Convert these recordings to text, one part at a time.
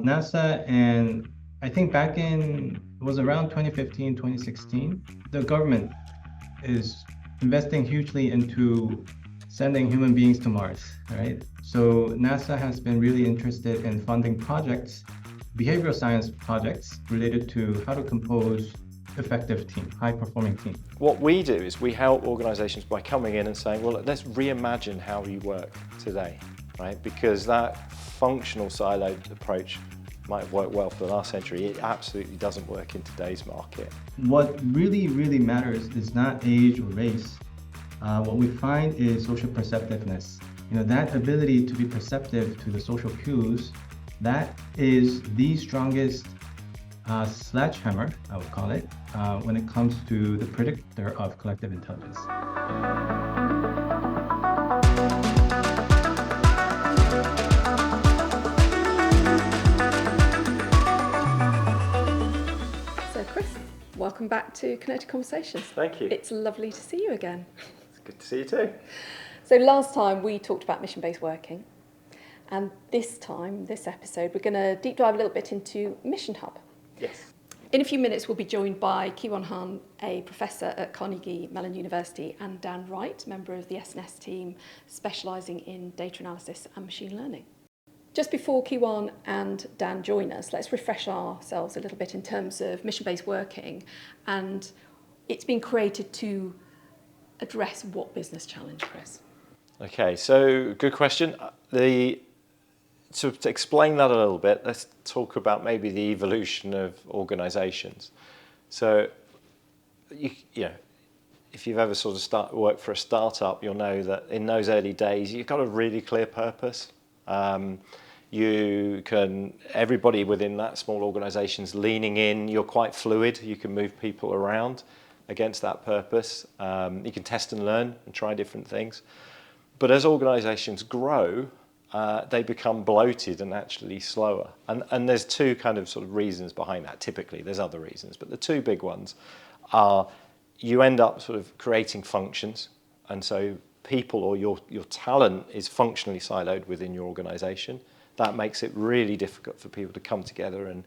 NASA, and I think back it was around 2015, 2016, the government is investing hugely into sending human beings to Mars, right? So NASA has been really interested in funding projects, behavioral science projects related to how to compose effective team, high performing team. What we do is we help organisations by coming in and saying, well, let's reimagine how you work today, right? Because that functional siloed approach might have worked well for the last century. It absolutely doesn't work in today's market. What really, really matters is not age or race. What we find is social perceptiveness. That ability to be perceptive to the social cues, that is the strongest sledgehammer, I would call it, when it comes to the predictor of collective intelligence. So Chris, welcome back to Connected Conversations. Thank you. It's lovely to see you again. It's good to see you too. So last time we talked about mission-based working, and this episode, we're going to deep dive a little bit into Mission Hub. Yes. In a few minutes, we'll be joined by Kiwon Han, a professor at Carnegie Mellon University, and Dan Wright, member of the S&S team, specialising in data analysis and machine learning. Just before Kiwon and Dan join us, let's refresh ourselves a little bit in terms of mission-based working, and it's been created to address what business challenge, Chris? Okay, so good question. To explain that a little bit, let's talk about maybe the evolution of organisations. So, you know, if you've ever sort of worked for a startup, you'll know that in those early days, you've got a really clear purpose. Everybody within that small organisation's leaning in. You're quite fluid. You can move people around against that purpose. You can test and learn and try different things. But as organisations grow, they become bloated and actually slower. And there's two kind of sort of reasons behind that. Typically, there's other reasons, but the two big ones are you end up sort of creating functions, and so people or your talent is functionally siloed within your organisation. That makes it really difficult for people to come together and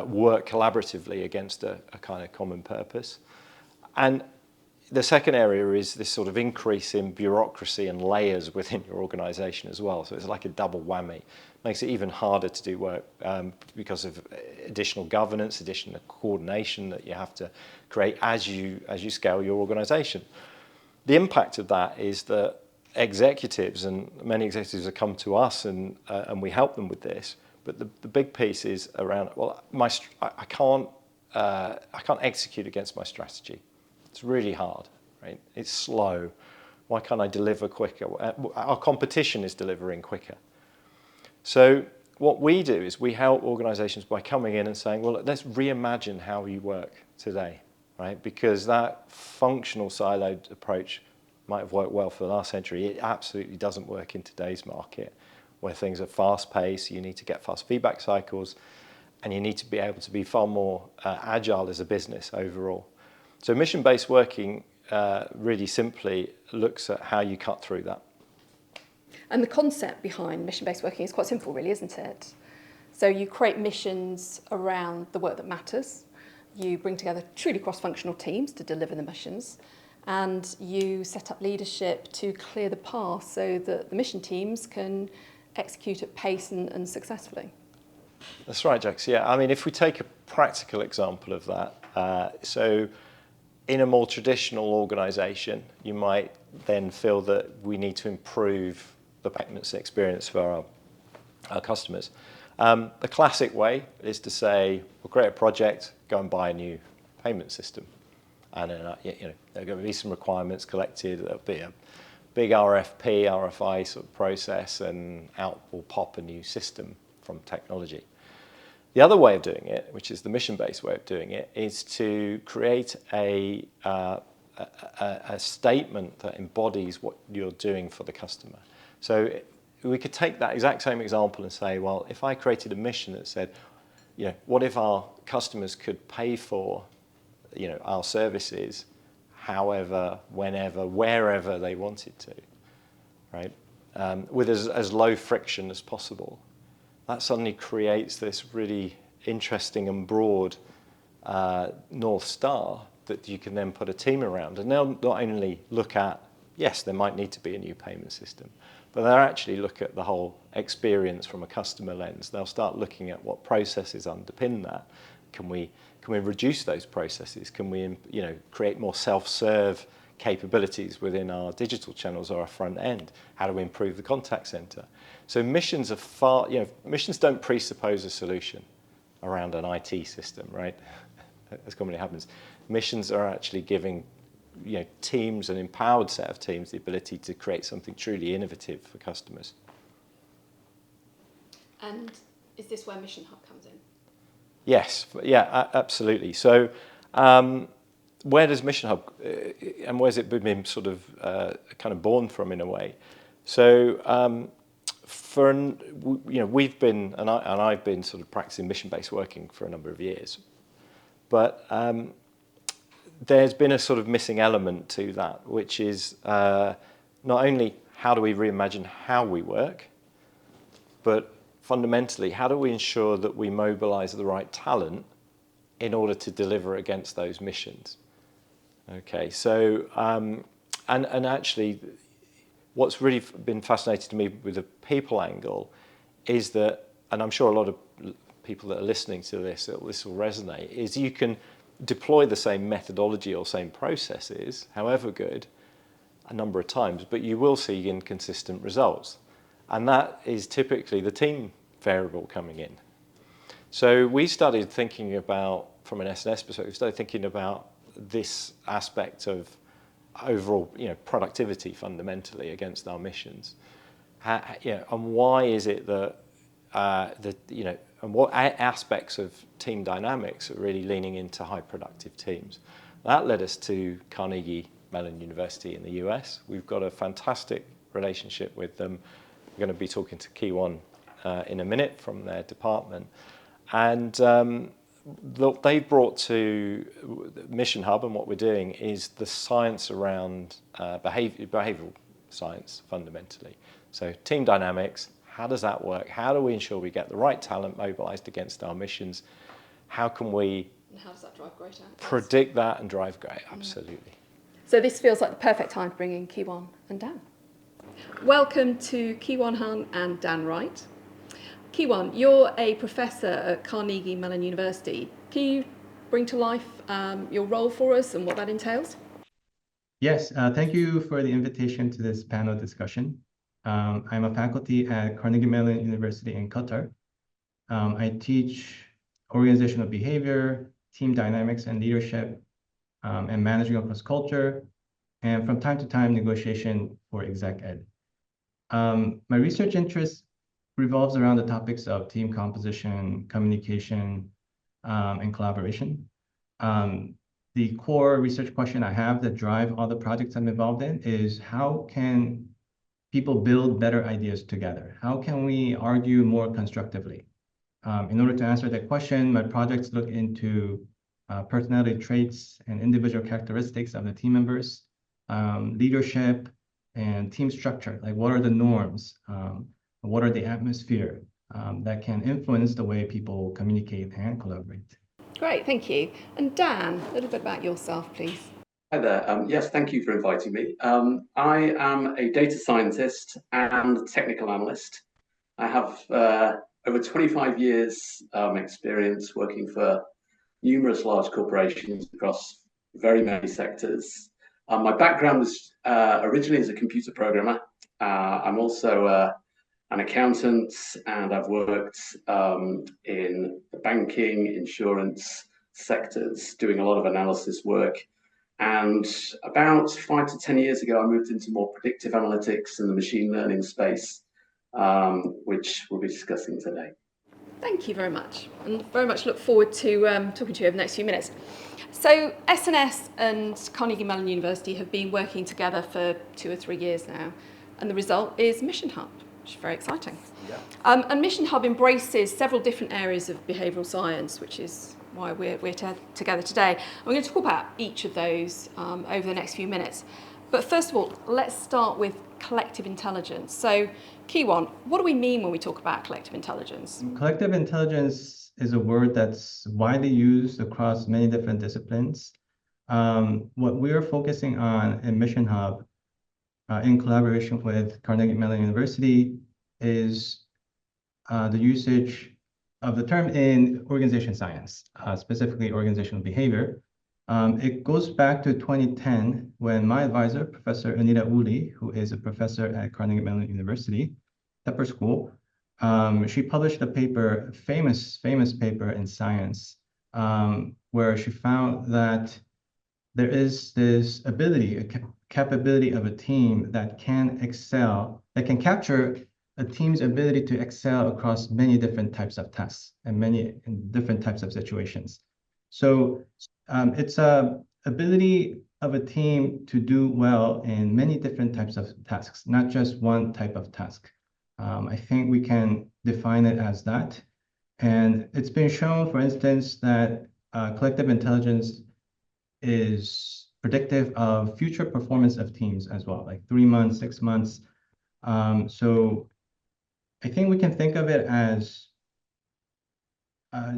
work collaboratively against a kind of common purpose. And the second area is this sort of increase in bureaucracy and layers within your organisation as well. So it's like a double whammy. Makes it even harder to do work because of additional governance, additional coordination that you have to create as you scale your organisation. The impact of that is that executives, and many executives have come to us and we help them with this, but the big piece is around, well, I can't execute against my strategy. It's really hard, right? It's slow. Why can't I deliver quicker? Our competition is delivering quicker. So what we do is we help organizations by coming in and saying, well, let's reimagine how you work today, right? Because that functional siloed approach might have worked well for the last century. It absolutely doesn't work in today's market where things are fast-paced. You need to get fast feedback cycles, and you need to be able to be far more agile as a business overall. So mission-based working really simply looks at how you cut through that. And the concept behind mission-based working is quite simple, really, isn't it? So you create missions around the work that matters. You bring together truly cross-functional teams to deliver the missions. And you set up leadership to clear the path so that the mission teams can execute at pace and successfully. That's right, Jax. Yeah, I mean, if we take a practical example of that, so in a more traditional organisation, you might then feel that we need to improve the payments experience for our customers. The classic way is to say, we'll create a project, go and buy a new payment system. And then, there are going to be some requirements collected. There'll be a big RFP, RFI sort of process, and out will pop a new system from technology. The other way of doing it, which is the mission-based way of doing it, is to create a statement that embodies what you're doing for the customer. So we could take that exact same example and say, well, if I created a mission that said, what if our customers could pay for, our services, however, whenever, wherever they wanted to, right? With as low friction as possible. that suddenly creates this really interesting and broad North Star that you can then put a team around. And they'll not only look at, yes, there might need to be a new payment system, but they'll actually look at the whole experience from a customer lens. They'll start looking at what processes underpin that. Can we reduce those processes? Can we, create more self-serve capabilities within our digital channels or our front end? How do we improve the contact center? So missions are missions don't presuppose a solution around an IT system, right? As commonly happens. Missions are actually giving teams, an empowered set of teams, the ability to create something truly innovative for customers. And is this where MissionHub comes in? Yes, yeah, absolutely. So where does MissionHub, and where's it been sort of kind of born from in a way? So we've been, and I've been sort of practicing mission-based working for a number of years, but there's been a sort of missing element to that, which is not only how do we reimagine how we work, but fundamentally, how do we ensure that we mobilize the right talent in order to deliver against those missions? Okay, so, and actually, what's really been fascinating to me with the people angle is that, and I'm sure a lot of people that are listening to this will resonate, is you can deploy the same methodology or same processes, however good, a number of times, but you will see inconsistent results. And that is typically the team variable coming in. So we started thinking about, from an S&S perspective, we started thinking about this aspect of overall productivity fundamentally against our missions. And why is it that, and what aspects of team dynamics are really leaning into high productive teams? That led us to Carnegie Mellon University in the US. We've got a fantastic relationship with them. We're going to be talking to Key One in a minute from their department. And they brought to MissionHub, and what we're doing is the science around behavioural science fundamentally. So team dynamics, how does that work? How do we ensure we get the right talent mobilised against our missions? How can we and how does that drive great outcomes? Predict that and drive great? Absolutely. So this feels like the perfect time to bring in Key One and Dan. Welcome to Key One Han and Dan Wright. Key One, you're a professor at Carnegie Mellon University. Can you bring to life your role for us and what that entails? Yes, thank you for the invitation to this panel discussion. I'm a faculty at Carnegie Mellon University in Qatar. I teach organizational behavior, team dynamics and leadership, and managing across culture, and from time to time, negotiation for exec ed. My research interest revolves around the topics of team composition, communication, and collaboration. The core research question I have that drive all the projects I'm involved in is how can people build better ideas together? How can we argue more constructively? In order to answer that question, my projects look into personality traits and individual characteristics of the team members, leadership, and team structure. Like, what are the norms? What are the atmosphere that can influence the way people communicate and collaborate? Great, thank you. And Dan, a little bit about yourself, please. Hi there. Yes, thank you for inviting me. I am a data scientist and technical analyst. I have over 25 years experience working for numerous large corporations across very many sectors. My background was originally as a computer programmer. I'm also an accountant, and I've worked in the banking, insurance sectors, doing a lot of analysis work. And about 5 to 10 years ago, I moved into more predictive analytics and the machine learning space, which we'll be discussing today. Thank you very much, and very much look forward to talking to you over the next few minutes. So S&S and Carnegie Mellon University have been working together for 2 or 3 years now, and the result is MissionHub, which is very exciting. Yeah. And MissionHub embraces several different areas of behavioural science, which is why we're together today. And we're going to talk about each of those over the next few minutes. But first of all, let's start with collective intelligence. So Key one, what do we mean when we talk about collective intelligence? Collective intelligence is a word that's widely used across many different disciplines. What we're focusing on in Mission Hub, in collaboration with Carnegie Mellon University, is the usage of the term in organization science, specifically organizational behavior. It goes back to 2010 when my advisor, Professor Anita Uli, who is a professor at Carnegie Mellon University, Tepper School, she published a paper, famous paper in Science, where she found that there is this ability, a capability of a team that can excel, that can capture a team's ability to excel across many different types of tasks and many different types of situations. So it's a ability of a team to do well in many different types of tasks, not just one type of task. I think we can define it as that. And it's been shown, for instance, that collective intelligence is predictive of future performance of teams as well, like 3 months, 6 months. So I think we can think of it as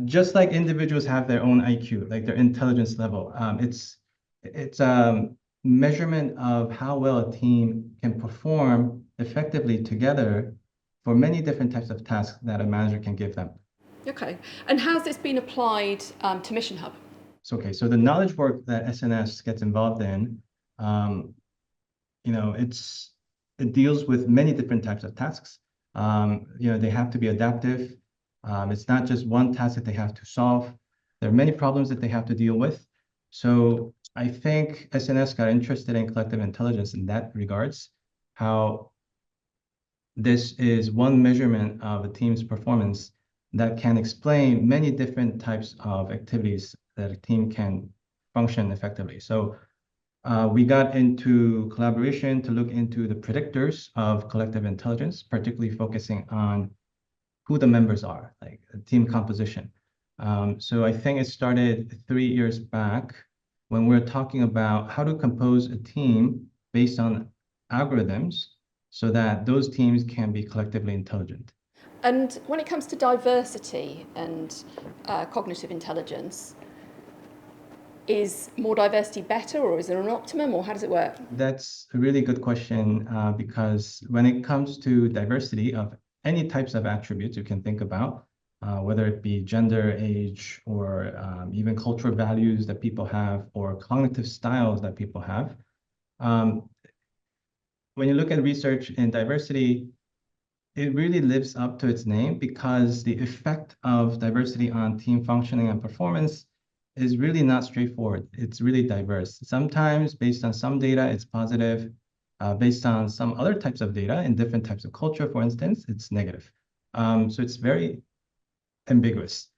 just like individuals have their own IQ, like their intelligence level. It's a measurement of how well a team can perform effectively together for many different types of tasks that a manager can give them. Okay, and how's this been applied to Mission Hub? So, okay, so the knowledge work that SNS gets involved in, it deals with many different types of tasks. They have to be adaptive. It's not just one task that they have to solve. There are many problems that they have to deal with. So I think SNS got interested in collective intelligence in that regards, how this is one measurement of a team's performance that can explain many different types of activities that a team can function effectively. So we got into collaboration to look into the predictors of collective intelligence, particularly focusing on who the members are, like team composition. So I think it started 3 years back when we're talking about how to compose a team based on algorithms so that those teams can be collectively intelligent. And when it comes to diversity and cognitive intelligence, is more diversity better, or is there an optimum, or how does it work? That's a really good question, because when it comes to diversity of any types of attributes you can think about, whether it be gender, age, or even cultural values that people have, or cognitive styles that people have. When you look at research in diversity, it really lives up to its name because the effect of diversity on team functioning and performance is really not straightforward. It's really diverse. Sometimes based on some data, it's positive. Based on some other types of data in different types of culture, for instance, it's negative. So it's very ambiguous.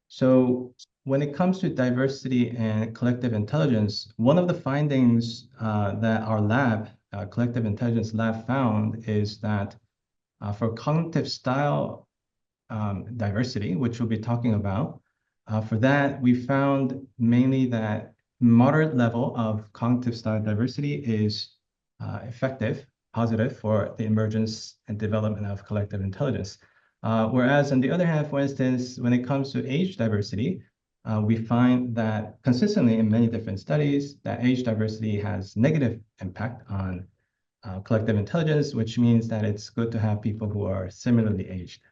So when it comes to diversity and collective intelligence, one of the findings that our lab, collective intelligence lab, found is that for cognitive style diversity, which we'll be talking about, for that, we found mainly that moderate level of cognitive style diversity is effective, positive for the emergence and development of collective intelligence. Whereas on the other hand, for instance, when it comes to age diversity, we find that consistently in many different studies that age diversity has negative impact on collective intelligence, which means that it's good to have people who are similarly aged.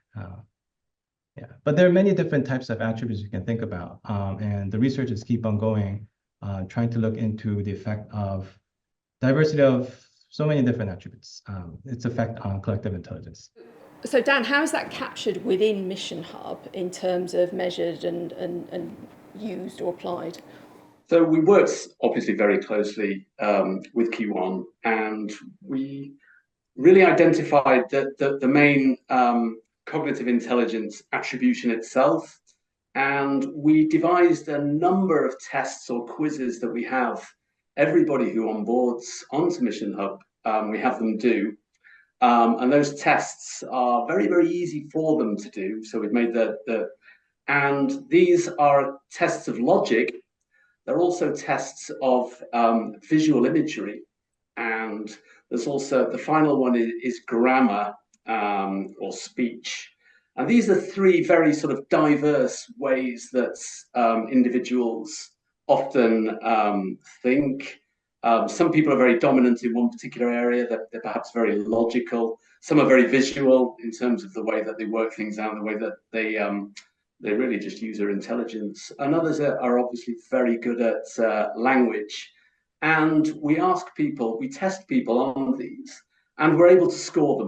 Yeah, but there are many different types of attributes you can think about, and the researchers keep on going, trying to look into the effect of diversity of so many different attributes, its effect on collective intelligence. So Dan, how is that captured within Mission Hub in terms of measured and used or applied? So we worked obviously very closely with Q1, and we really identified the main cognitive intelligence attribution itself. And we devised a number of tests or quizzes that we have everybody who onboards onto Mission Hub, we have them do. And those tests are very, very easy for them to do. So we've made and these are tests of logic. They're also tests of visual imagery. And There's also the final one is grammar or speech. And these are three very sort of diverse ways that individuals often think. Some people are very dominant in one particular area, they're perhaps very logical. Some are very visual in terms of the way that they work things out, the way that they really just use their intelligence. And others are obviously very good at language. And we ask people, we test people on these, and we're able to score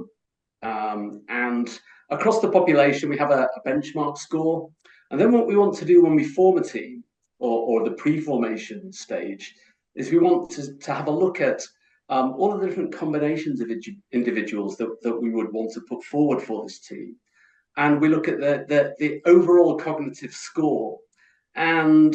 them. And across the population, we have a benchmark score. And then what we want to do when we form a team, or the pre-formation stage, is we want to have a look at all of the different combinations of individuals that we would want to put forward for this team. And we look at the overall cognitive score. And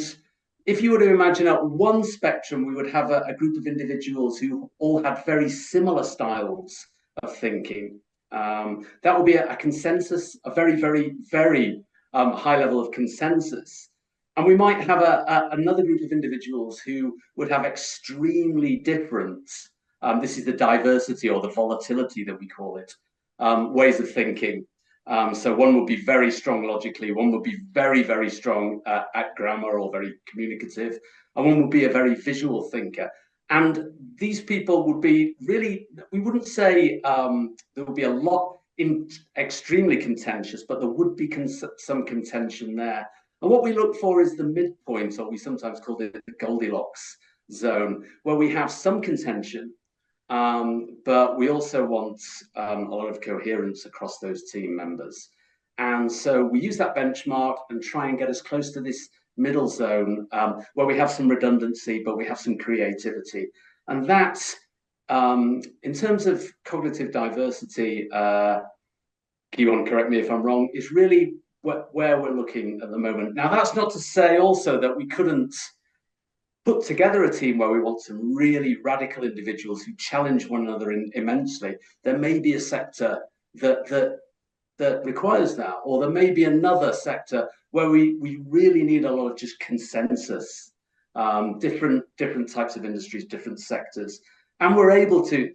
if you were to imagine at one spectrum, we would have a group of individuals who all had very similar styles of thinking. That would be a consensus, a very, very, very high level of consensus. And we might have another group of individuals who would have extremely different, this is the diversity or the volatility that we call it, ways of thinking. So one would be very strong logically, one would be very, very strong at grammar or very communicative, and one would be a very visual thinker. And these people would be really, we wouldn't say there would be a lot extremely contentious, but there would be some contention there. And what we look for is the midpoint, or we sometimes call it the Goldilocks zone, where we have some contention, but we also want a lot of coherence across those team members. And so we use that benchmark and try and get as close to this middle zone where we have some redundancy, but we have some creativity. And that, in terms of cognitive diversity, Kiwon, correct me if I'm wrong, is really where we're looking at the moment. Now, that's not to say also that we couldn't put together a team where we want some really radical individuals who challenge one another immensely. There may be a sector that requires that, or there may be another sector where we really need a lot of just consensus, different types of industries, different sectors, and we're able to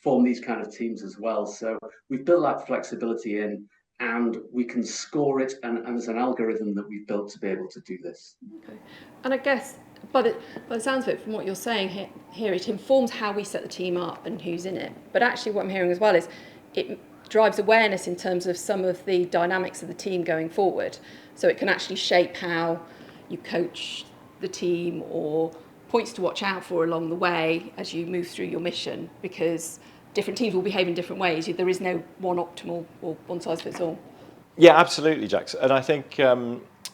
form these kind of teams as well. So we've built that flexibility in, and we can score it, and there's an algorithm that we've built to be able to do this. Okay. And I guess by the sounds of it, from what you're saying here, it informs how we set the team up and who's in it. But actually what I'm hearing as well is it drives awareness in terms of some of the dynamics of the team going forward. So it can actually shape how you coach the team, or points to watch out for along the way as you move through your mission, because different teams will behave in different ways. There is no one optimal or one size fits all. Yeah, absolutely, Jax. And I think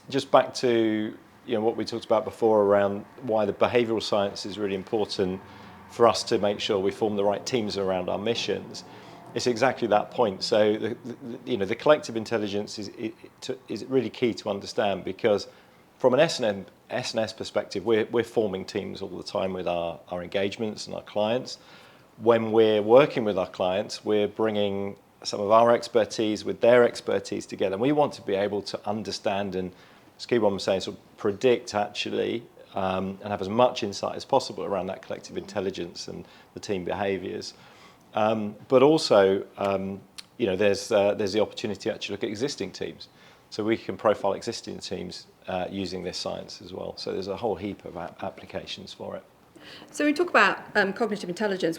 just back to what we talked about before around why the behavioural science is really important for us to make sure we form the right teams around our missions. It's exactly that point. So the collective intelligence is really key to understand, because from an S&S perspective, we're forming teams all the time with our engagements and our clients. When we're working with our clients, we're bringing some of our expertise with their expertise together. And we want to be able to understand and, as Kiwon was saying, sort of predict actually and have as much insight as possible around that collective intelligence and the team behaviours. But also, there's the opportunity to actually look at existing teams. So we can profile existing teams using this science as well. So there's a whole heap of applications for it. So we talk about cognitive intelligence.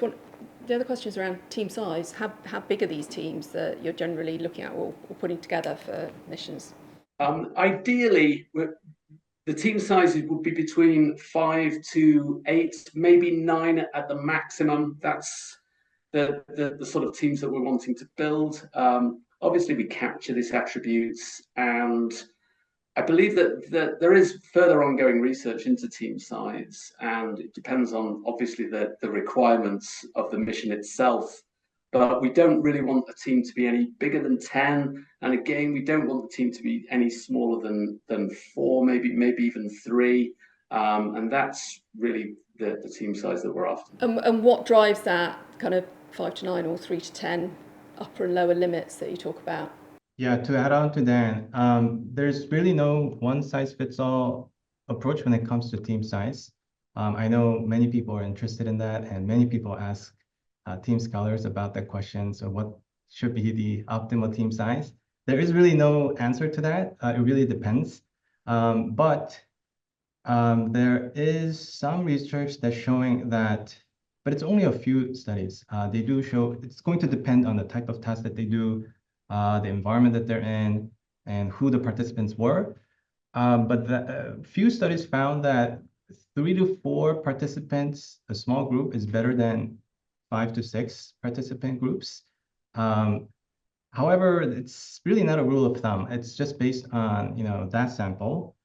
The other question is around team size. How big are these teams that you're generally looking at or putting together for missions? Ideally, the team sizes would be between 5 to 8, maybe 9 at the maximum. That's the sort of teams that we're wanting to build. Obviously, we capture these attributes, and I believe that there is further ongoing research into team size, and it depends on obviously the requirements of the mission itself. But we don't really want a team to be any bigger than 10, and again, we don't want the team to be any smaller than 4, maybe even 3, and that's really the team size that we're after. And what drives that kind of 5 to 9 or 3 to 10 upper and lower limits that you talk about? Yeah, to add on to that, there's really no one-size-fits-all approach when it comes to team size. I know many people are interested in that, and many people ask team scholars about that question. So what should be the optimal team size? There is really no answer to that. It really depends. But there is some research that's showing that, but it's only a few studies. They do show it's going to depend on the type of task that they do, the environment that they're in, and who the participants were. But few studies found that 3 to 4 participants, a small group, is better than 5 to 6 participant groups. However, it's really not a rule of thumb. It's just based on, that sample.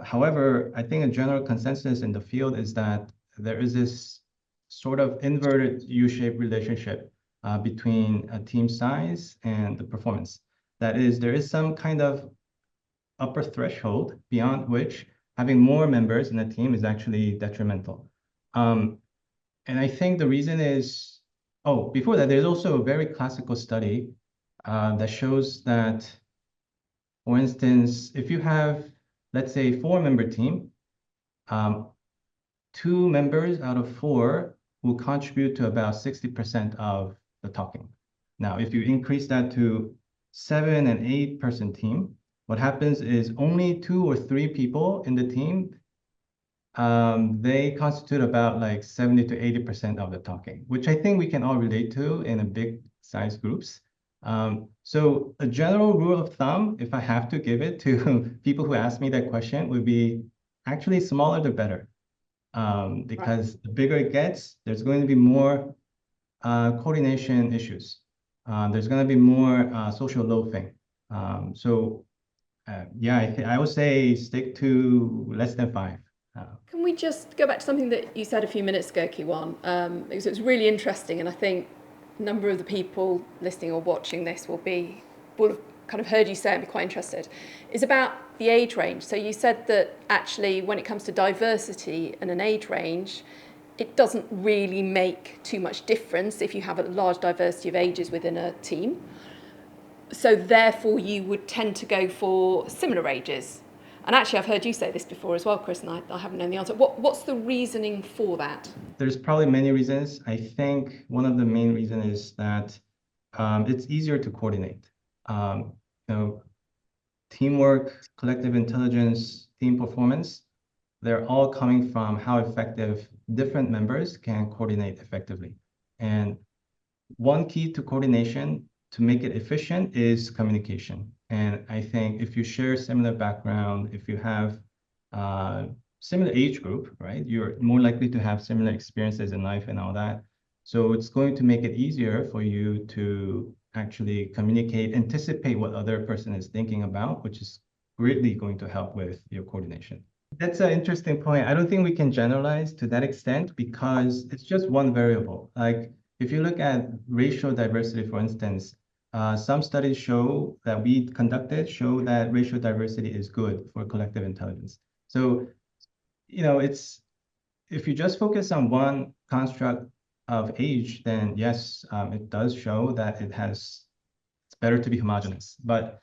However, I think a general consensus in the field is that there is this sort of inverted U-shaped relationship between a team size and the performance. That is, there is some kind of upper threshold beyond which having more members in a team is actually detrimental. And I think the reason is, before that, there's also a very classical study that shows that, for instance, if you have, let's say, 4-member team, 2 members out of 4 will contribute to about 60% of the talking. Now, if you increase that to 7 and 8-person team, what happens is only 2 or 3 people in the team, they constitute about like 70 to 80% of the talking, which I think we can all relate to in a big size groups. So a general rule of thumb, if I have to give it to people who ask me that question, would be actually smaller the better. Because the bigger it gets, there's going to be more coordination issues. There's going to be more social loafing. I would say stick to less than 5. Can we just go back to something that you said a few minutes ago, Kiwan? Because it was really interesting, and I think a number of the people listening or watching this will have kind of heard you say and be quite interested, is about the age range. So you said that actually when it comes to diversity and an age range, it doesn't really make too much difference if you have a large diversity of ages within a team. So therefore you would tend to go for similar ages. And actually I've heard you say this before as well, Chris, and I haven't known the answer. What's the reasoning for that? There's probably many reasons. I think one of the main reasons is that it's easier to coordinate. Teamwork, collective intelligence, team performance, they're all coming from how effective different members can coordinate effectively. And one key to coordination to make it efficient is communication. And I think if you share similar background, if you have similar age group, right, you're more likely to have similar experiences in life and all that. So it's going to make it easier for you to actually communicate, anticipate what other person is thinking about, which is greatly going to help with your coordination. That's an interesting point. I don't think we can generalize to that extent because it's just one variable. Like if you look at racial diversity, for instance, some studies that we conducted show that racial diversity is good for collective intelligence. So, if you just focus on one construct of age, then yes, it does show that it's better to be homogeneous. But,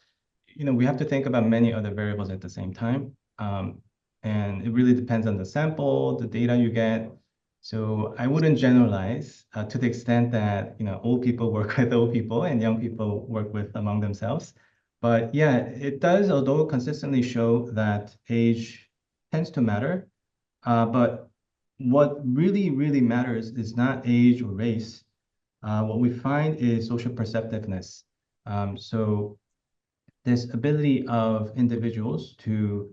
we have to think about many other variables at the same time. And it really depends on the sample, the data you get. So I wouldn't generalize to the extent that, old people work with old people and young people work with among themselves. But yeah, it does, although consistently show that age tends to matter. But what really, really matters is not age or race. What we find is social perceptiveness. So this ability of individuals to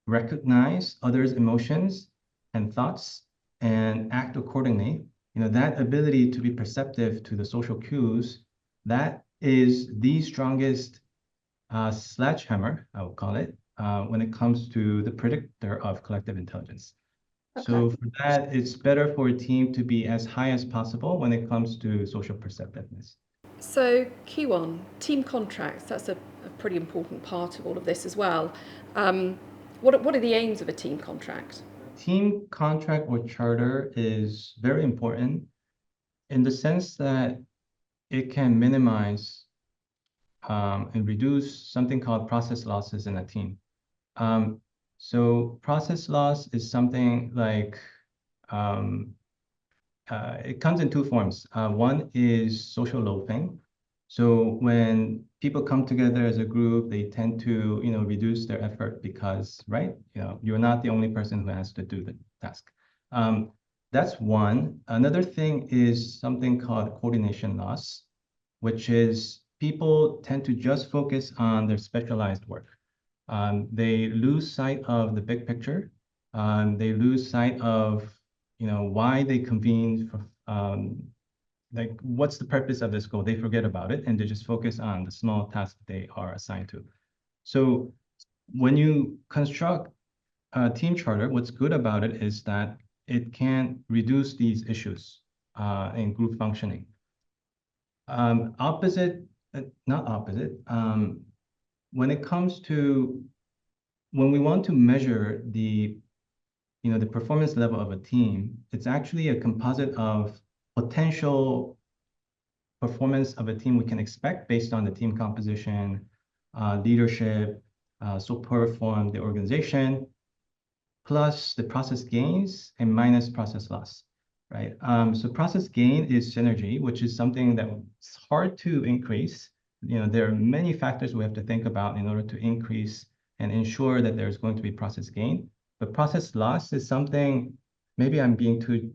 recognize others' emotions and thoughts and act accordingly, that ability to be perceptive to the social cues, that is the strongest sledgehammer, I would call it, when it comes to the predictor of collective intelligence. Okay. So for that, it's better for a team to be as high as possible when it comes to social perceptiveness. So Q1, team contracts, that's a pretty important part of all of this as well. What are the aims of a team contract? Team contract or charter is very important in the sense that it can minimize and reduce something called process losses in a team. So process loss is something like it comes in two forms. One is social loafing. So when people come together as a group, they tend to, reduce their effort because, right, you're not the only person who has to do the task. That's one. Another thing is something called coordination loss, which is people tend to just focus on their specialized work. They lose sight of the big picture. They lose sight of, why they convened for, like what's the purpose of this goal? They forget about it and they just focus on the small task they are assigned to. So when you construct a team charter, what's good about it is that it can reduce these issues in group functioning. Not opposite. When it comes to when we want to measure the performance level of a team, it's actually a composite of potential performance of a team we can expect based on the team composition, leadership, support from the organization, plus the process gains and minus process loss, right? So process gain is synergy, which is something that's hard to increase. There are many factors we have to think about in order to increase and ensure that there's going to be process gain. But process loss is something, maybe I'm being too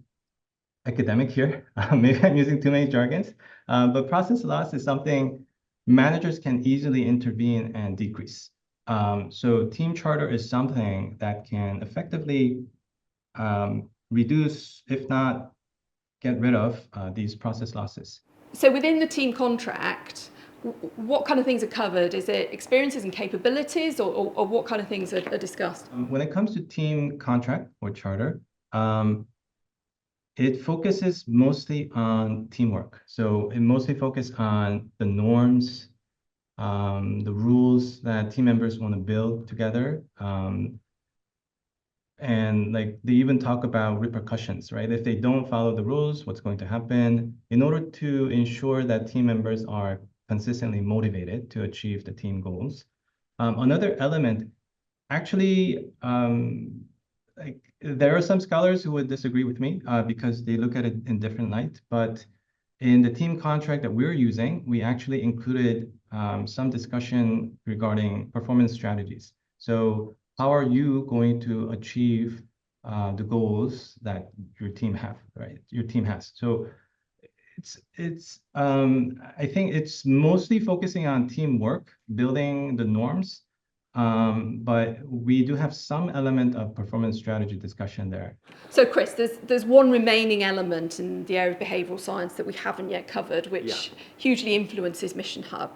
academic here. Maybe I'm using too many jargons. But process loss is something managers can easily intervene and decrease. So team charter is something that can effectively reduce, if not get rid of, these process losses. So within the team contract, what kind of things are covered? Is it experiences and capabilities, or what kind of things are discussed? When it comes to team contract or charter, it focuses mostly on teamwork. So it mostly focuses on the norms, the rules that team members want to build together. And like they even talk about repercussions, right? If they don't follow the rules, what's going to happen in order to ensure that team members are consistently motivated to achieve the team goals. Another element, actually, like there are some scholars who would disagree with me because they look at it in different light. But in the team contract that we're using, we actually included some discussion regarding performance strategies. So how are you going to achieve the goals that your team have, right? Your team has. So I think it's mostly focusing on teamwork, building the norms, but we do have some element of performance strategy discussion there. So Chris, there's one remaining element in the area of behavioural science that we haven't yet covered, which hugely influences MissionHub,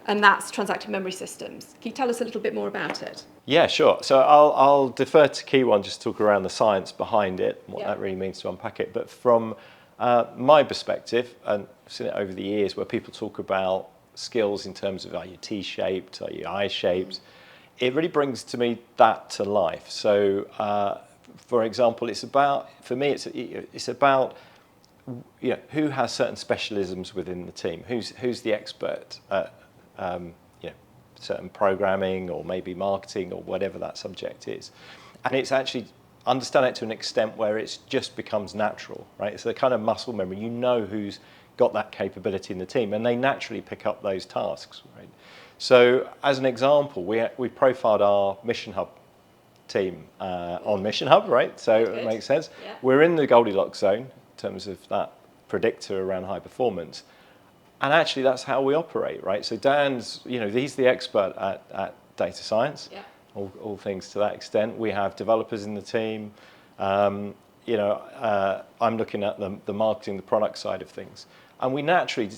and that's transactive memory systems. Can you tell us a little bit more about it? Yeah, sure. So I'll defer to Kiwon just to talk around the science behind it, what that really means to unpack it. But from my perspective, and I've seen it over the years where people talk about skills in terms of are you T-shaped, are you I-shaped, it really brings to me that to life. So, for example, it's about, for me, it's about who has certain specialisms within the team, who's the expert at certain programming or maybe marketing or whatever that subject is, and it's actually understand it to an extent where it just becomes natural, right? It's the kind of muscle memory. You know who's got that capability in the team, and they naturally pick up those tasks, right? So, as an example, we profiled our MissionHub team on MissionHub, right? So it makes sense. Yeah. We're in the Goldilocks zone in terms of that predictor around high performance. And actually, that's how we operate, right? So Dan's, he's the expert at data science, all things to that extent. We have developers in the team. I'm looking at the marketing, the product side of things. And we naturally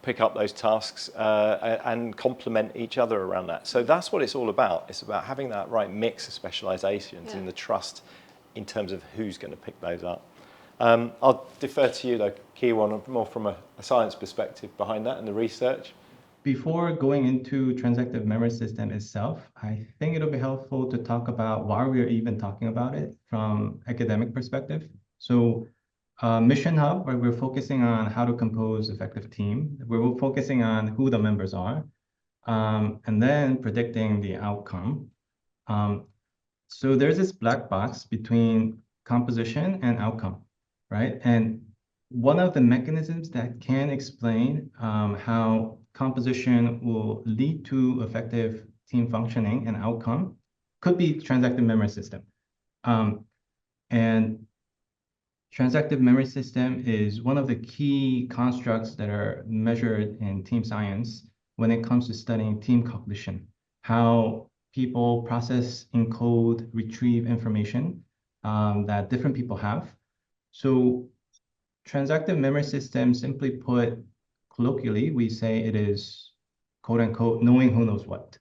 pick up those tasks and complement each other around that. So that's what it's all about. It's about having that right mix of specializations and the trust in terms of who's going to pick those up. I'll defer to you, though, Kiwon, more from a science perspective behind that and the research. Before going into transactive memory system itself, I think it'll be helpful to talk about why we're even talking about it from academic perspective. So MissionHub, where we're focusing on how to compose effective team, we're focusing on who the members are, and then predicting the outcome. So there's this black box between composition and outcome, right? And one of the mechanisms that can explain how composition will lead to effective team functioning and outcome could be transactive memory system. And transactive memory system is one of the key constructs that are measured in team science when it comes to studying team cognition, how people process, encode, retrieve information that different people have. So transactive memory system, simply put, colloquially, we say it is, quote unquote, knowing who knows what.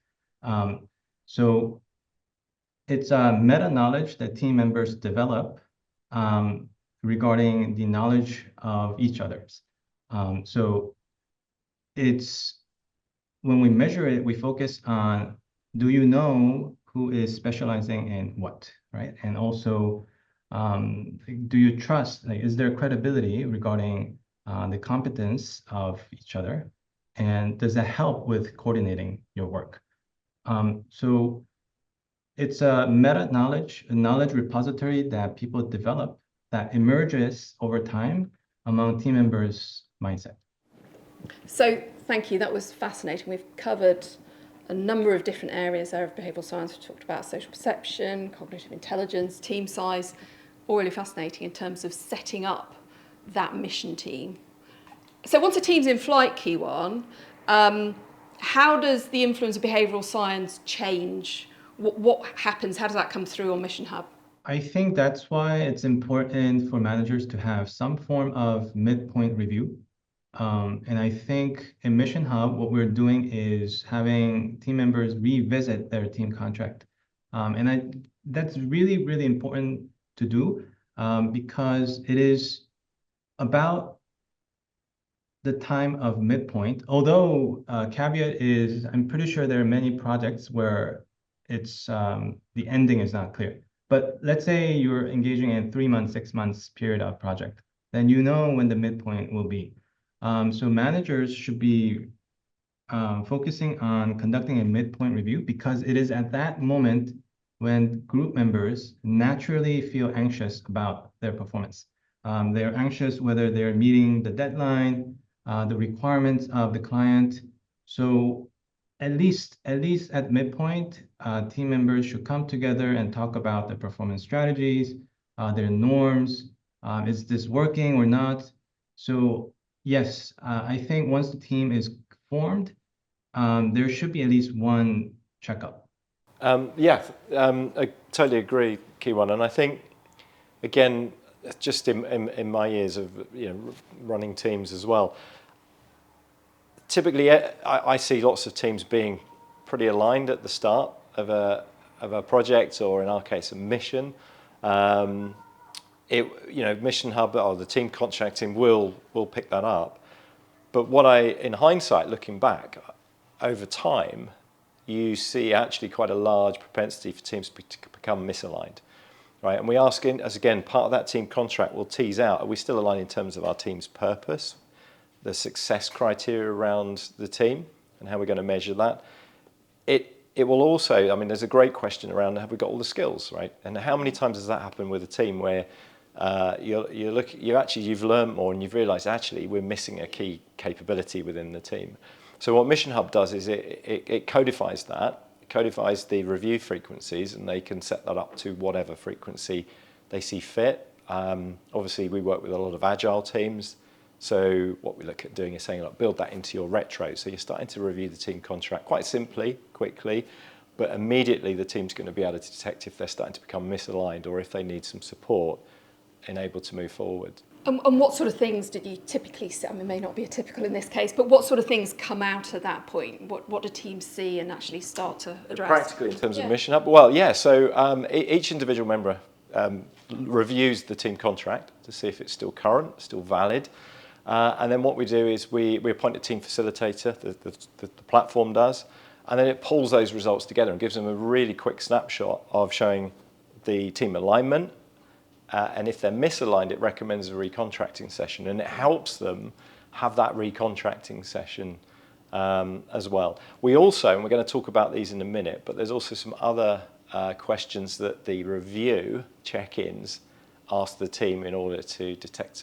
So it's a meta-knowledge that team members develop regarding the knowledge of each other's. So it's, when we measure it, we focus on, do you know who is specializing in what, right? And also, do you trust, like, is there credibility regarding the competence of each other? And does that help with coordinating your work? So it's a meta-knowledge, a knowledge repository that people develop that emerges over time among team members' mindset. So thank you, that was fascinating. We've covered a number of different areas there of behavioural science. We've talked about social perception, cognitive intelligence, team size, all really fascinating in terms of setting up that mission team. So once a team's in flight, Kiwan, how does the influence of behavioural science change? What happens? How does that come through on MissionHub? I think that's why it's important for managers to have some form of midpoint review. And I think in MissionHub, what we're doing is having team members revisit their team contract. And that's really, really important to do because it is about the time of midpoint. Although caveat is, I'm pretty sure there are many projects where it's the ending is not clear. But let's say you're engaging in 3 months, 6 months period of project, then you know when the midpoint will be. So managers should be focusing on conducting a midpoint review because it is at that moment when group members naturally feel anxious about their performance. They're anxious whether they're meeting the deadline, the requirements of the client. So at least at midpoint, team members should come together and talk about the performance strategies, their norms. Is this working or not? So yes, I think once the team is formed, there should be at least one checkup. I totally agree, Kiwan. And I think, again, just in my years of running teams as well, typically I see lots of teams being pretty aligned at the start of a project, or in our case, a mission. MissionHub or the team contracting will pick that up. But in hindsight, looking back, over time, you see actually quite a large propensity for teams to become misaligned, right? And we ask, as again, part of that team contract will tease out, are we still aligned in terms of our team's purpose, the success criteria around the team, and how we're going to measure that? It will also, I mean, there's a great question around, have we got all the skills, right? And how many times does that happen with a team where you've learned more and you've realised actually we're missing a key capability within the team? So what MissionHub does is it codifies that, it codifies the review frequencies, and they can set that up to whatever frequency they see fit. Obviously, we work with a lot of agile teams. So what we look at doing is saying, look, build that into your retro. So you're starting to review the team contract quite simply, quickly, but immediately the team's going to be able to detect if they're starting to become misaligned or if they need some support and able to move forward. And what sort of things did you typically see? I mean, it may not be typical in this case, but what sort of things come out at that point? What do teams see and actually start to address? Practically, in terms of MissionHub? Well, yeah, so each individual member reviews the team contract to see if it's still current, still valid. And then what we do is we appoint a team facilitator, the platform does, and then it pulls those results together and gives them a really quick snapshot of showing the team alignment. And if they're misaligned, it recommends a recontracting session, and it helps them have that recontracting session as well. We also, and we're going to talk about these in a minute, but there's also some other questions that the review check-ins ask the team in order to detect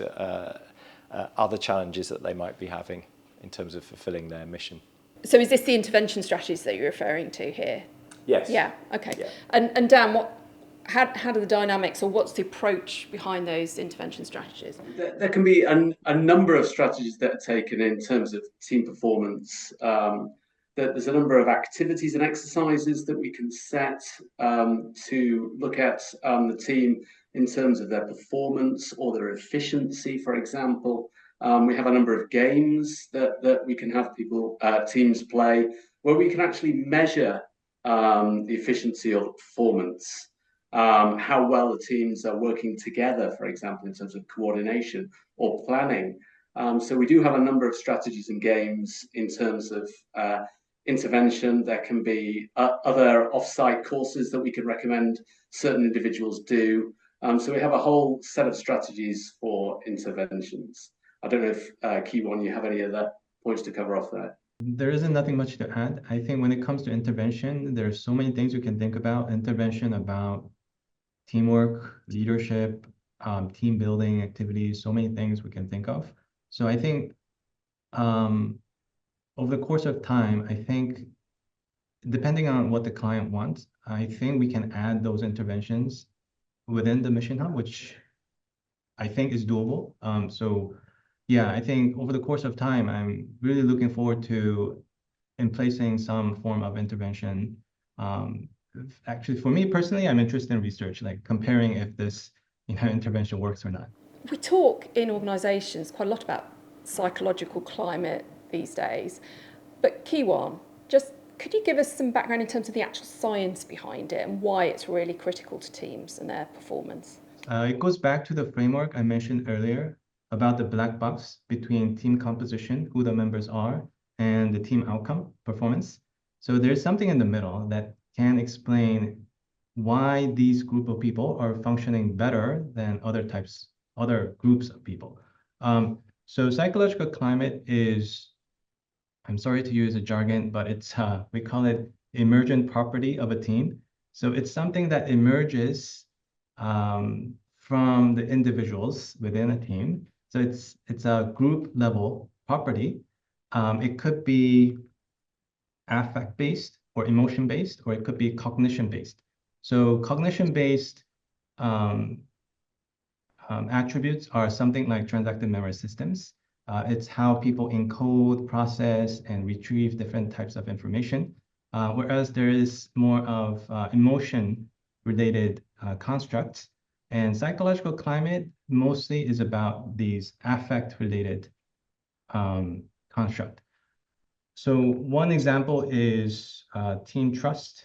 other challenges that they might be having in terms of fulfilling their mission. So is this the intervention strategies that you're referring to here? Yes. Yeah, okay. Yeah. And Dan, how do the dynamics, or what's the approach behind those intervention strategies? There can be a number of strategies that are taken in terms of team performance. There's a number of activities and exercises that we can set to look at the team in terms of their performance or their efficiency, for example. We have a number of games that we can have teams play, where we can actually measure the efficiency or the performance. How well the teams are working together, for example, in terms of coordination or planning. So we do have a number of strategies and games in terms of intervention. There can be other off-site courses that we can recommend certain individuals do. So we have a whole set of strategies for interventions. I don't know if, Kiwon, you have any other points to cover off there? There isn't nothing much to add. I think when it comes to intervention, there's so many things you can think about. Intervention about teamwork, leadership, team building activities, so many things we can think of. So I think over the course of time, I think depending on what the client wants, I think we can add those interventions within the Mission Hub, which I think is doable. So yeah, I think over the course of time, I'm really looking forward to in placing some form of intervention. Actually, for me personally, I'm interested in research, like comparing if this intervention works or not. We talk in organisations quite a lot about psychological climate these days, but Kiwon, just could you give us some background in terms of the actual science behind it and why it's really critical to teams and their performance? It goes back to the framework I mentioned earlier about the black box between team composition, who the members are, and the team outcome, performance. So there's something in the middle that can explain why these group of people are functioning better than other groups of people. So psychological climate is, I'm sorry to use a jargon, but it's we call it emergent property of a team. So it's something that emerges from the individuals within a team. So it's a group level property. It could be affect-based or emotion-based, or it could be cognition-based. So cognition-based attributes are something like transactive memory systems. It's how people encode, process, and retrieve different types of information. Whereas there is more of emotion-related constructs. And psychological climate mostly is about these affect-related construct. So one example is team trust.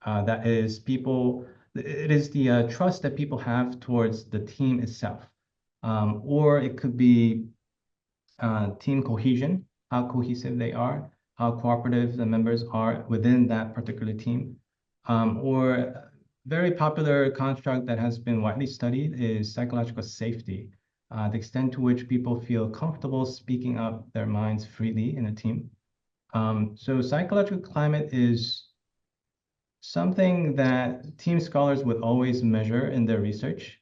That is it is the trust that people have towards the team itself. Or it could be team cohesion, how cohesive they are, how cooperative the members are within that particular team. Or very popular construct that has been widely studied is psychological safety, the extent to which people feel comfortable speaking up their minds freely in a team. So psychological climate is something that team scholars would always measure in their research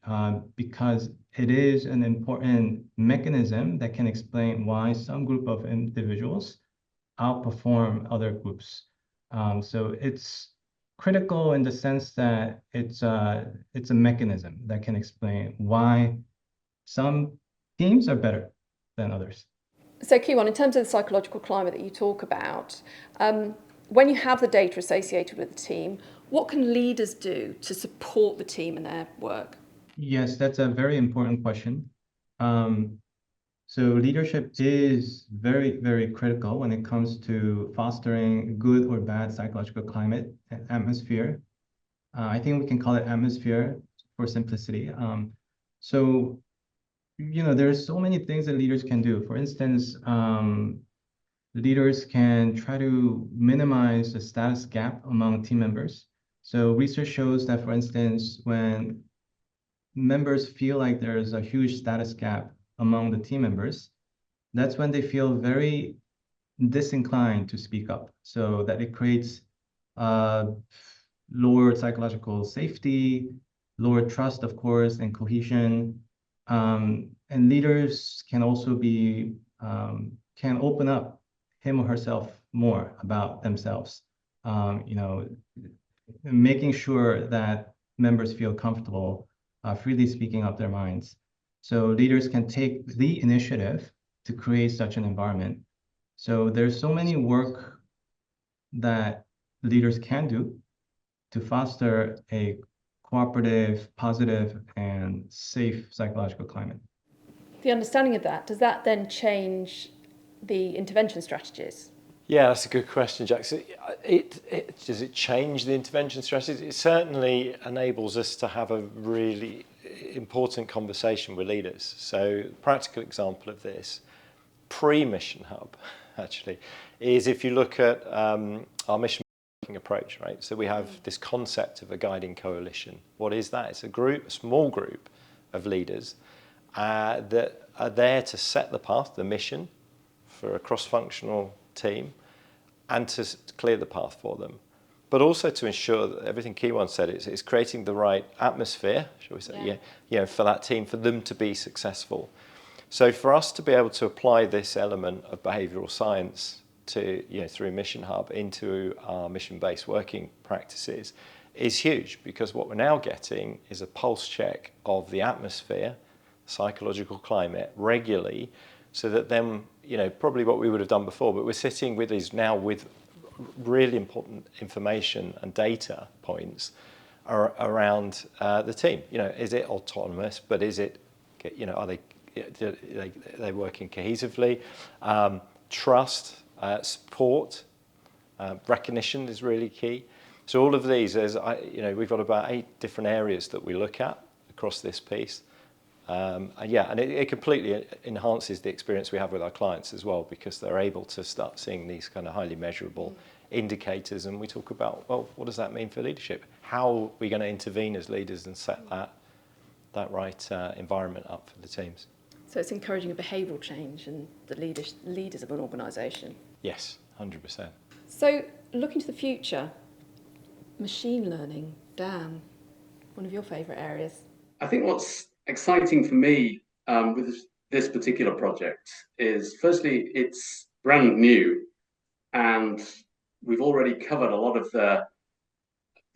because it is an important mechanism that can explain why some group of individuals outperform other groups. So it's critical in the sense that it's a mechanism that can explain why some teams are better than others. So Kiwon, in terms of the psychological climate that you talk about, when you have the data associated with the team, what can leaders do to support the team in their work? Yes, that's a very important question. So leadership is very, very critical when it comes to fostering good or bad psychological climate and atmosphere. I think we can call it atmosphere for simplicity. So, there's so many things that leaders can do. For instance, leaders can try to minimize the status gap among team members. So research shows that, for instance, when members feel like there's a huge status gap among the team members, that's when they feel very disinclined to speak up. So that it creates lower psychological safety, lower trust, of course, and cohesion. And And leaders can also be, can open up him or herself more about themselves. Making sure that members feel comfortable freely speaking out their minds. So leaders can take the initiative to create such an environment. So there's so many work that leaders can do to foster a cooperative, positive, and safe psychological climate. The understanding of that, does that then change the intervention strategies? Yeah, that's a good question, Jack. So does it change the intervention strategies? It certainly enables us to have a really important conversation with leaders. So practical example of this, pre-Mission Hub, actually, is if you look at our mission approach, right? So we have this concept of a guiding coalition. What is that? It's a small group of leaders that are there to set the path, the mission for a cross-functional team, and to clear the path for them, but also to ensure that everything Kiwan said is creating the right atmosphere, shall we say, for that team, for them to be successful. So for us to be able to apply this element of behavioural science to, through Mission Hub into our mission-based working practices is huge, because what we're now getting is a pulse check of the atmosphere, psychological climate regularly, so that then, probably what we would have done before, but we're sitting with these now with really important information and data points around the team. Is it autonomous, but is it, are they working cohesively? Trust, support, recognition is really key. So all of these, we've got about 8 different areas that we look at across this piece. And it completely enhances the experience we have with our clients as well, because they're able to start seeing these kind of highly measurable indicators. And we talk about, well, what does that mean for leadership? How are we going to intervene as leaders and set that right environment up for the teams? So it's encouraging a behavioural change in the leaders of an organisation. Yes, 100%. So looking to the future, machine learning, Dan, one of your favourite areas. I think what's exciting for me with this particular project is, firstly, it's brand new, and we've already covered a lot of the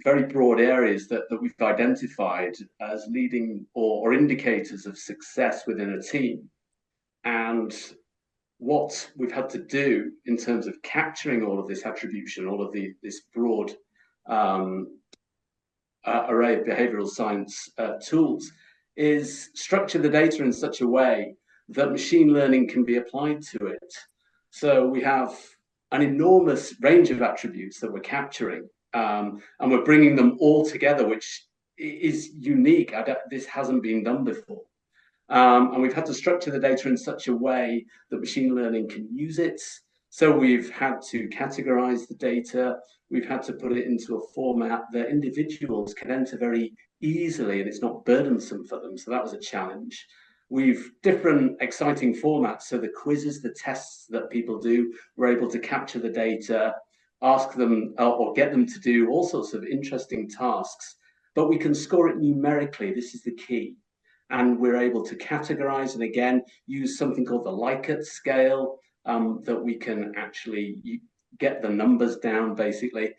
very broad areas that we've identified as leading or indicators of success within a team. And what we've had to do in terms of capturing all of this attribution, all of this broad array of behavioural science tools, is structure the data in such a way that machine learning can be applied to it. So we have an enormous range of attributes that we're capturing, and we're bringing them all together, which is unique. This hasn't been done before. And we've had to structure the data in such a way that machine learning can use it. So we've had to categorize the data. We've had to put it into a format that individuals can enter very easily, and it's not burdensome for them. So that was a challenge. We've different exciting formats. So the quizzes, the tests that people do, we're able to capture the data, ask them or get them to do all sorts of interesting tasks, but we can score it numerically. This is the key. And we're able to categorize and again use something called the Likert scale, that we can actually get the numbers down, basically.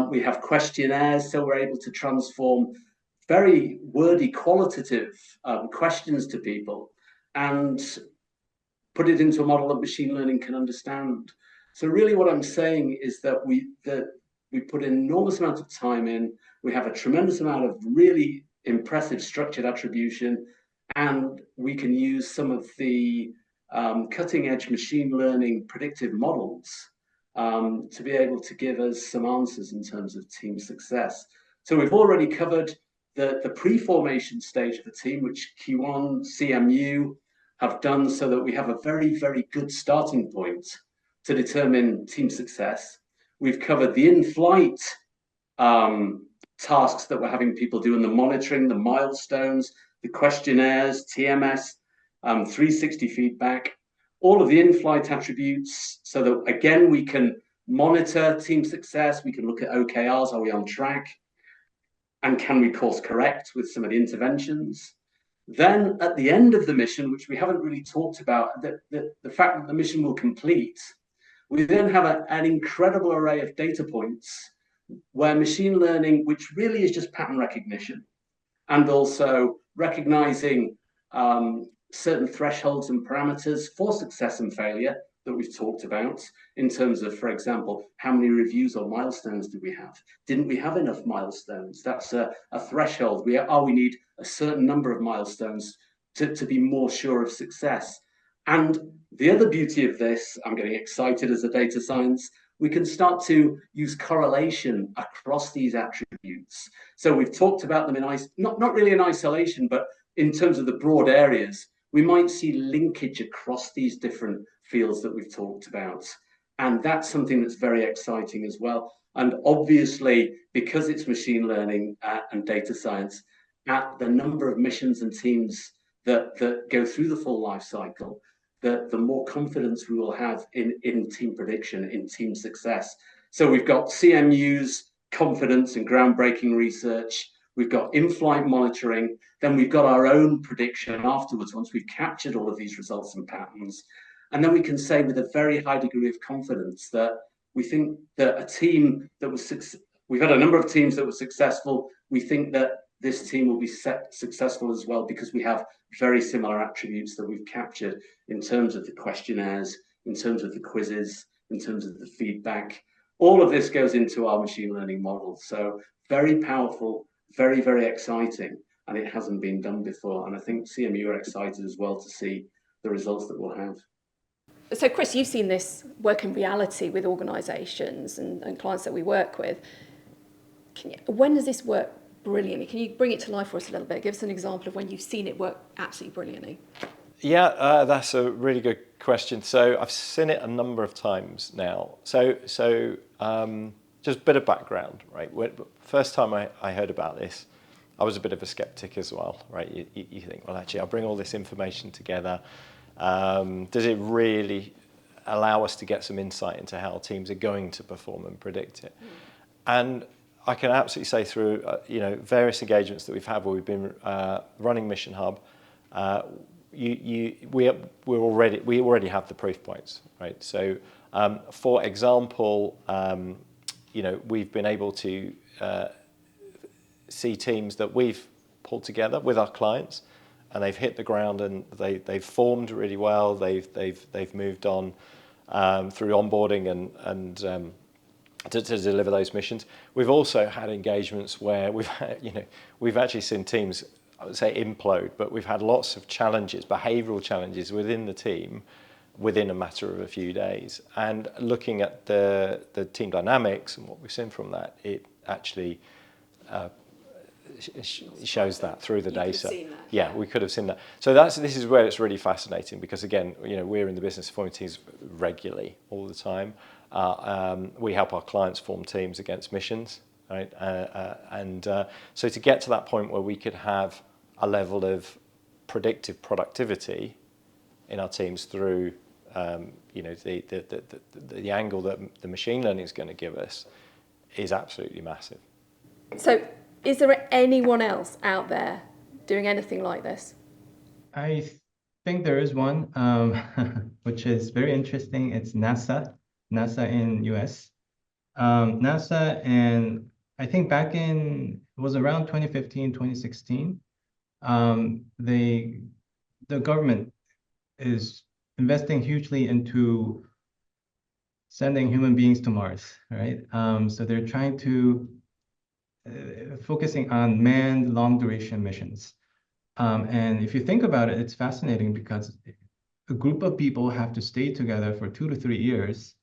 We have questionnaires, so we're able to transform very wordy qualitative questions to people and put it into a model that machine learning can understand. So really what I'm saying is that we put an enormous amount of time in, we have a tremendous amount of really impressive structured attribution, and we can use some of the cutting edge machine learning predictive models to be able to give us some answers in terms of team success. So we've already covered the pre-formation stage of the team, which Q1, CMU have done, so that we have a very, very good starting point to determine team success. We've covered the in-flight tasks that we're having people do, and the monitoring, the milestones, the questionnaires, TMS, 360 feedback, all of the in-flight attributes, so that again we can monitor team success. We can look at OKRs, are we on track, and can we course correct with some of the interventions? Then at the end of the mission, which we haven't really talked about, the fact that the mission will complete, we then have an incredible array of data points where machine learning, which really is just pattern recognition, and also recognizing certain thresholds and parameters for success and failure that we've talked about in terms of, for example, how many reviews or milestones did we have? Didn't we have enough milestones? That's a threshold. We need a certain number of milestones to be more sure of success. And the other beauty of this, I'm getting excited as a data science, we can start to use correlation across these attributes. So we've talked about them in not really in isolation, but in terms of the broad areas, we might see linkage across these different fields that we've talked about. And that's something that's very exciting as well. And obviously, because it's machine learning and data science, at the number of missions and teams that go through the full life cycle, the more confidence we will have in team prediction, in team success. So we've got CMU's confidence and groundbreaking research. We've got in-flight monitoring. Then we've got our own prediction afterwards once we've captured all of these results and patterns. And then we can say with a very high degree of confidence that we think that a team that was we've had a number of teams that were successful. We think that this team will be successful as well because we have very similar attributes that we've captured in terms of the questionnaires, in terms of the quizzes, in terms of the feedback. All of this goes into our machine learning model. So very powerful, very, very exciting, and it hasn't been done before. And I think CMU are excited as well to see the results that we'll have. So Chris, you've seen this work in reality with organisations and clients that we work with. When does this work brilliantly? Can you bring it to life for us a little bit? Give us an example of when you've seen it work absolutely brilliantly. Yeah, that's a really good question. So I've seen it a number of times now. So just a bit of background, right? First time I heard about this, I was a bit of a skeptic as well, right? You think, well, actually, I'll bring all this information together. Does it really allow us to get some insight into how teams are going to perform and predict it? And I can absolutely say through various engagements that we've had where we've been running Mission Hub, we already have the proof points, right? So, for example, we've been able to see teams that we've pulled together with our clients, and they've hit the ground and they've formed really well. They've moved on through onboarding and to deliver those missions. We've also had engagements where we've actually seen teams, I would say, implode, but we've had lots of challenges, behavioural challenges within the team within a matter of a few days. And looking at the team dynamics and what we've seen from that, it actually shows that through the data. Yeah, we could have seen that. So this is where it's really fascinating because, again, we're in the business of forming teams regularly, all the time. We help our clients form teams against missions, right? So to get to that point where we could have a level of predictive productivity in our teams through the angle that the machine learning is going to give us is absolutely massive. So is there anyone else out there doing anything like this? I think there is one, which is very interesting. It's NASA in US. NASA, and I think back in, it was around 2015, 2016, the government is investing hugely into sending human beings to Mars, right? So they're trying to focusing on manned long duration missions. And if you think about it, it's fascinating because a group of people have to stay together for 2 to 3 years.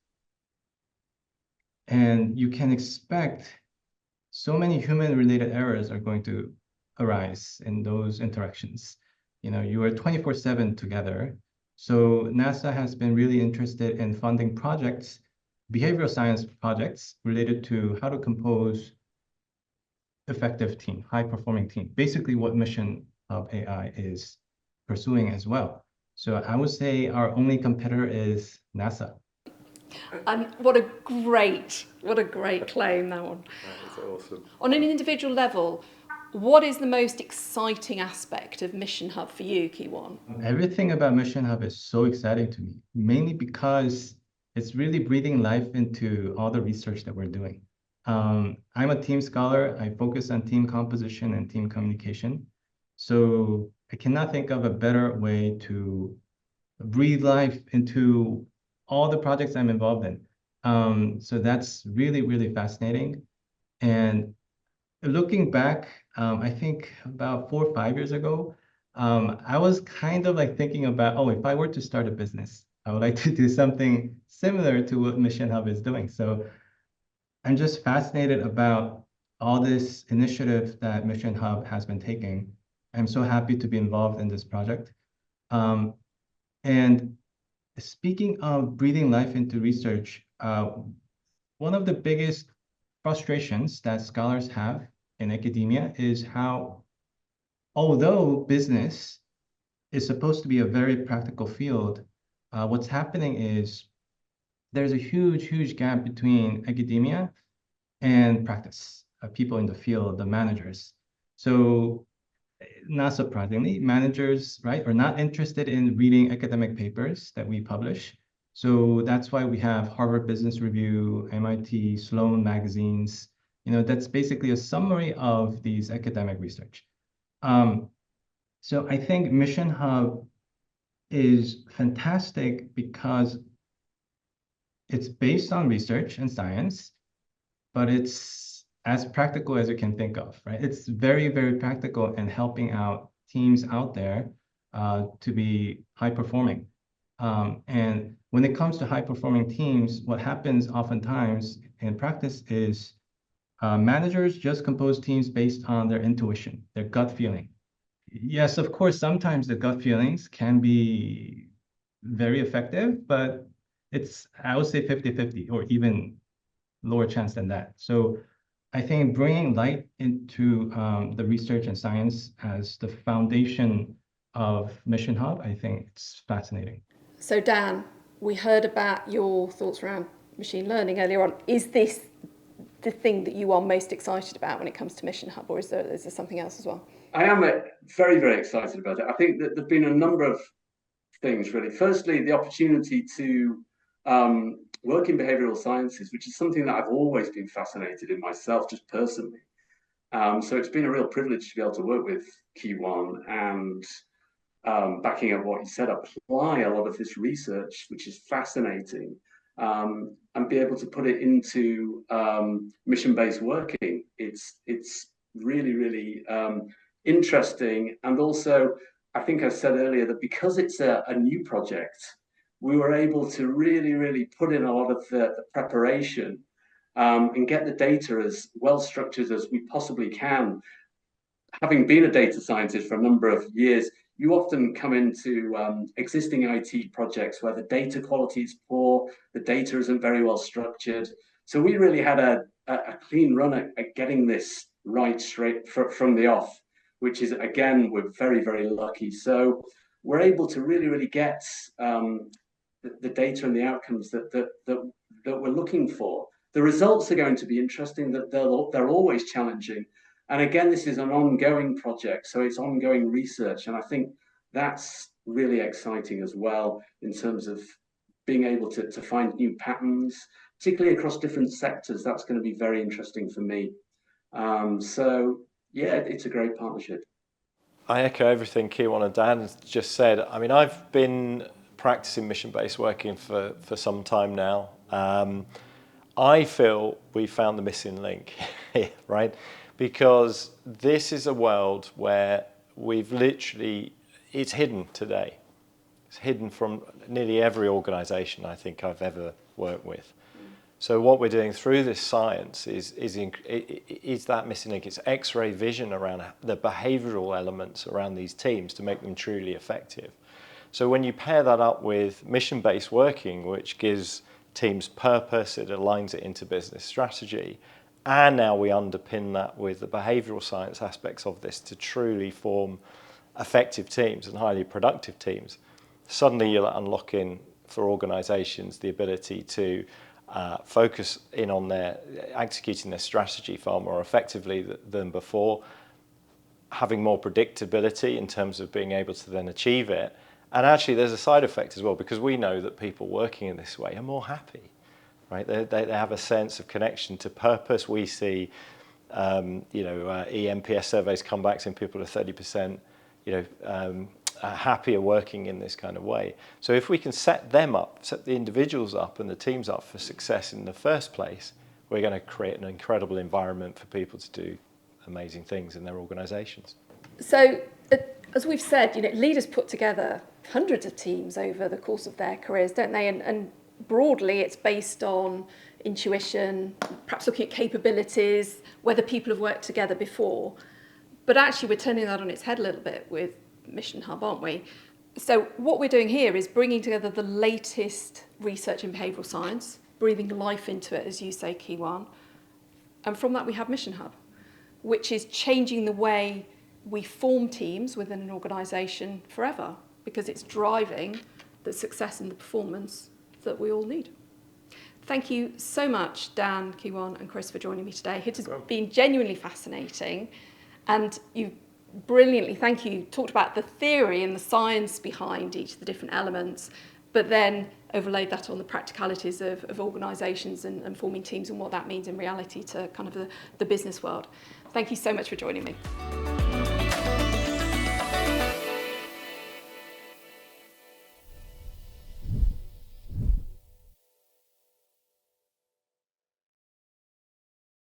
And you can expect so many human-related errors are going to arise in those interactions. You are 24/7 together. So NASA has been really interested in funding projects, behavioral science projects related to how to compose effective team, high-performing team. Basically what MissionHub.ai is pursuing as well. So I would say our only competitor is NASA. What a great claim, that one. That is awesome. On an individual level, What is the most exciting aspect of Mission Hub for you, Kiwon? Everything about Mission Hub is so exciting to me, mainly because it's really breathing life into all the research that we're doing. I'm a team scholar. I focus on team composition and team communication. So I cannot think of a better way to breathe life into all the projects I'm involved in. So that's really, really fascinating. And looking back, I think about 4 or 5 years ago, I was kind of like thinking about, oh, if I were to start a business, I would like to do something similar to what Mission Hub is doing. So I'm just fascinated about all this initiative that Mission Hub has been taking. I'm so happy to be involved in this project. Um, and speaking of breathing life into research, one of the biggest frustrations that scholars have in academia is how, although business is supposed to be a very practical field, what's happening is there's a huge, huge gap between academia and practice, people in the field, the managers. So not surprisingly, managers, right, are not interested in reading academic papers that we publish. So that's why we have Harvard Business Review, MIT, Sloan magazines. That's basically a summary of these academic research. So I think Mission Hub is fantastic because it's based on research and science, but it's as practical as you can think of, right? It's very, very practical and helping out teams out there to be high performing. And when it comes to high performing teams, what happens oftentimes in practice is managers just compose teams based on their intuition, their gut feeling. Yes, of course, sometimes the gut feelings can be very effective, but I would say 50-50 or even lower chance than that. So I think bringing light into the research and science as the foundation of Mission Hub, I think it's fascinating. So Dan, we heard about your thoughts around machine learning earlier on. Is this the thing that you are most excited about when it comes to Mission Hub, or is there something else as well? I am very, very excited about it. I think that there've been a number of things, really. Firstly, the opportunity to work in behavioural sciences, which is something that I've always been fascinated in myself, just personally. So it's been a real privilege to be able to work with Kiwon and backing up what you said, apply a lot of this research, which is fascinating, and be able to put it into mission-based working. It's really, really interesting. And also, I think I said earlier that because it's a new project, we were able to really, really put in a lot of the preparation and get the data as well structured as we possibly can. Having been a data scientist for a number of years, you often come into existing IT projects where the data quality is poor, the data isn't very well structured. So we really had a clean run at getting this right straight from the off, which is, again, we're very, very lucky. So we're able to really, really get the data and the outcomes that we're looking for. The results are going to be interesting, that they're always challenging. And again, this is an ongoing project, so it's ongoing research. And I think that's really exciting as well in terms of being able to find new patterns, particularly across different sectors. That's going to be very interesting for me. So, yeah, it's a great partnership. I echo everything Kiwon and Dan just said. I mean, I've been practicing mission-based working for some time now. I feel we found the missing link here, right? Because this is a world where it's hidden today. It's hidden from nearly every organization I think I've ever worked with. So what we're doing through this science is that missing link. It's X-ray vision around the behavioural elements around these teams to make them truly effective. So when you pair that up with mission-based working, which gives teams purpose, it aligns it into business strategy, and now we underpin that with the behavioural science aspects of this to truly form effective teams and highly productive teams, suddenly you're unlocking for organisations the ability to focus in on executing their strategy far more effectively than before, having more predictability in terms of being able to then achieve it. And actually there's a side effect as well, because we know that people working in this way are more happy, right? They have a sense of connection to purpose. We see, EMPS surveys come back saying people are 30%, happier working in this kind of way. So if we can set them up, set the individuals up and the teams up for success in the first place, we're going to create an incredible environment for people to do amazing things in their organisations. So, as we've said, leaders put together hundreds of teams over the course of their careers, don't they? And broadly, it's based on intuition, perhaps looking at capabilities, whether people have worked together before. But actually, we're turning that on its head a little bit with Mission Hub, aren't we? So what we're doing here is bringing together the latest research in behavioural science, breathing life into it, as you say, Key One. And from that, we have Mission Hub, which is changing the way we form teams within an organisation forever, because it's driving the success and the performance that we all need. Thank you so much, Dan, Key One, and Chris, for joining me today. It has been genuinely fascinating, and you've brilliantly, thank you, talked about the theory and the science behind each of the different elements, but then overlaid that on the practicalities of organisations and forming teams and what that means in reality to kind of the business world. Thank you so much for joining me.